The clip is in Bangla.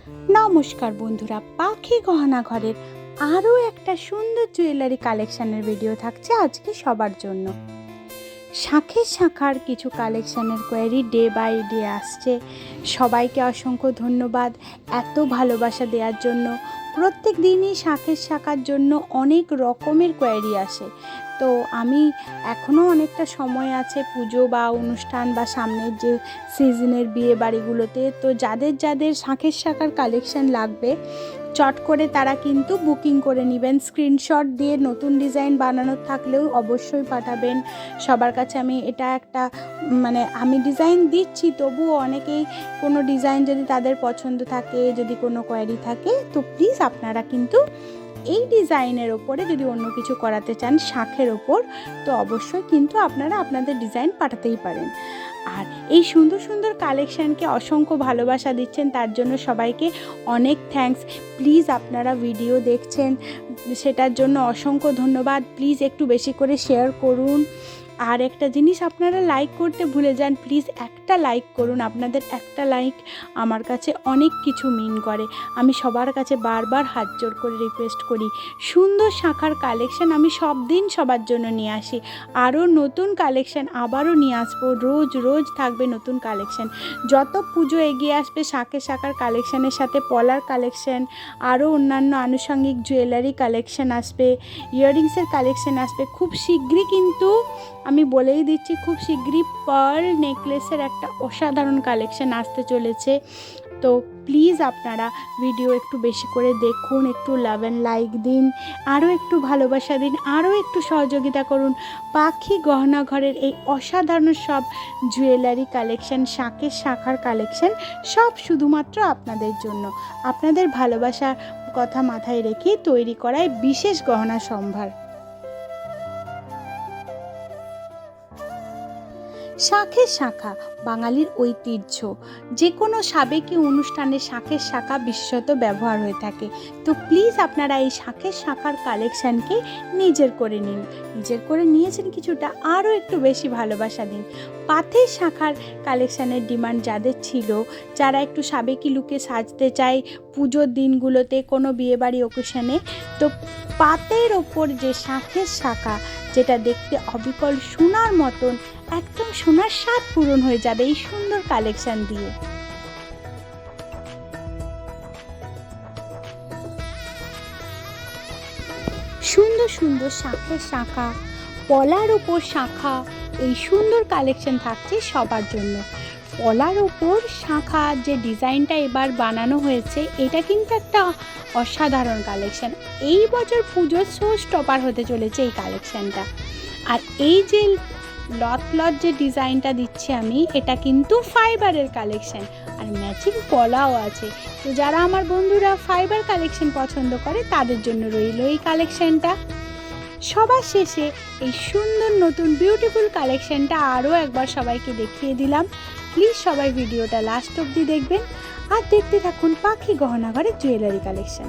নমস্কার বন্ধুরা, পাখি গহনা ঘরের আরও একটা সুন্দর জুয়েলারি কালেকশানের ভিডিও থাকছে আজকে সবার জন্য। শাঁখের শাখার কিছু কালেকশানের কোয়ারি ডে বাই ডে আসছে। সবাইকে অসংখ্য ধন্যবাদ এত ভালোবাসা দেওয়ার জন্য। প্রত্যেক দিনই শাঁখের শাখার জন্য অনেক রকমের কোয়ারি আসে। তো আমি এখনও অনেকটা সময় আছে পুজো বা অনুষ্ঠান বা সামনের যে সিজনের বিয়ে বাড়িগুলোতে, তো যাদের শাঁখের শাখার কালেকশান লাগবে চট করে তারা কিন্তু বুকিং করে নেবেন। স্ক্রিনশট দিয়ে নতুন ডিজাইন বানানোর থাকলেও অবশ্যই পাঠাবেন। সবার কাছে আমি এটা একটা আমি ডিজাইন দিচ্ছি, তবুও অনেকেই কোনো ডিজাইন যদি তাদের পছন্দ থাকে, যদি কোনো কোয়ারি থাকে, তো প্লিজ আপনারা কিন্তু এই ডিজাইনের ওপরে যদি অন্য কিছু করাতে চান শাঁখের ওপর, তো অবশ্যই কিন্তু আপনারা আপনাদের ডিজাইন পাঠাতেই পারেন। আর এই সুন্দর সুন্দর কালেকশানকে অসংখ্য ভালোবাসা দিচ্ছেন, তার জন্য সবাইকে অনেক থ্যাঙ্কস। প্লিজ আপনারা ভিডিও দেখছেন সেটার জন্য অসংখ্য ধন্যবাদ। প্লিজ একটু বেশি করে শেয়ার করুন। আর একটা জিনিস আপনারা লাইক করতে ভুলে যান, প্লিজ একটা লাইক করুন। আপনাদের একটা লাইক আমার কাছে অনেক কিছু মিন করে। আমি সবার কাছে বারবার হাত জোড় করে রিকোয়েস্ট করি, সুন্দর শাখার কালেকশান আমি সব দিন সবার জন্য নিয়ে আসি। আরও নতুন কালেকশান আবারও নিয়ে আসবো, রোজ থাকবে নতুন কালেকশান। যত পুজো এগিয়ে আসবে শাঁখের শাখার কালেকশানের সাথে পলার কালেকশান, আরও অন্যান্য আনুষঙ্গিক জুয়েলারি কালেকশান আসবে, ইয়াররিংসের কালেকশান আসবে। খুব শীঘ্রই কিন্তু আমি বলেই দিচ্ছি, খুব শীঘ্রই পার্ল নেকলেসের একটা অসাধারণ কালেকশান আসতে চলেছে। তো প্লিজ আপনারা ভিডিও একটু বেশি করে দেখুন, একটু লাভ অ্যান্ড লাইক দিন, আরও একটু ভালোবাসা দিন, আরও একটু সহযোগিতা করুন। পাখি গহনা ঘরের এই অসাধারণ সব জুয়েলারি কালেকশান, শাঁখের শাখার কালেকশান সব শুধুমাত্র আপনাদের জন্য। আপনাদের ভালোবাসার কথা মাথায় রেখে তৈরি করায় বিশেষ গহনা সম্ভার। শাঁখের শাখা বাঙালির ঐতিহ্য। যে কোনো সাবেকি অনুষ্ঠানে শাঁখের শাখা বিশেষত ব্যবহার হয়ে থাকে। তো প্লিজ আপনারা এই শাঁখের শাখার কালেকশানকে নিজের করে নিন। নিজের করে নিয়েছেন কিছুটা, আরও একটু বেশি ভালোবাসা দিন। পাথের শাখার কালেকশানের ডিমান্ড যাদের ছিল, যারা একটু সাবেকি লুকে সাজতে চায় পুজোর দিনগুলোতে, কোনো বিয়েবাড়ি অকেশনে, তো পাতের ওপর যে শাঁখের শাখা, যেটা দেখতে অবিকল সোনার মতন, একদম সোনার স্বাদ পূরণ হয়ে যাবে এই সুন্দর কালেকশান দিয়ে। সুন্দর সুন্দর শাঁখের শাখা, পলার ওপর শাখা, এই সুন্দর কালেকশান থাকছে সবার জন্য। পলার ওপর শাখা যে ডিজাইনটা এবার বানানো হয়েছে, এটা কিন্তু একটা অসাধারণ কালেকশান। এই বছর পুজোর শো স্টপার হতে চলেছে এই কালেকশানটা। আর এই যে লট যে ডিজাইনটা দিচ্ছি আমি, এটা কিন্তু ফাইবারের কালেকশান, আর ম্যাচিং পলাও আছে। তো যারা আমার বন্ধুরা ফাইবার কালেকশান পছন্দ করে তাদের জন্য রইল এই কালেকশানটা। সবার শেষে এই সুন্দর নতুন বিউটিফুল কালেকশানটা আরও একবার সবাইকে দেখিয়ে দিলাম। প্লিজ সবাই ভিডিওটা লাস্ট অবধি দেখবেন আর দেখতে থাকুন পাখি গহনা ঘরের জুয়েলারি কালেকশান।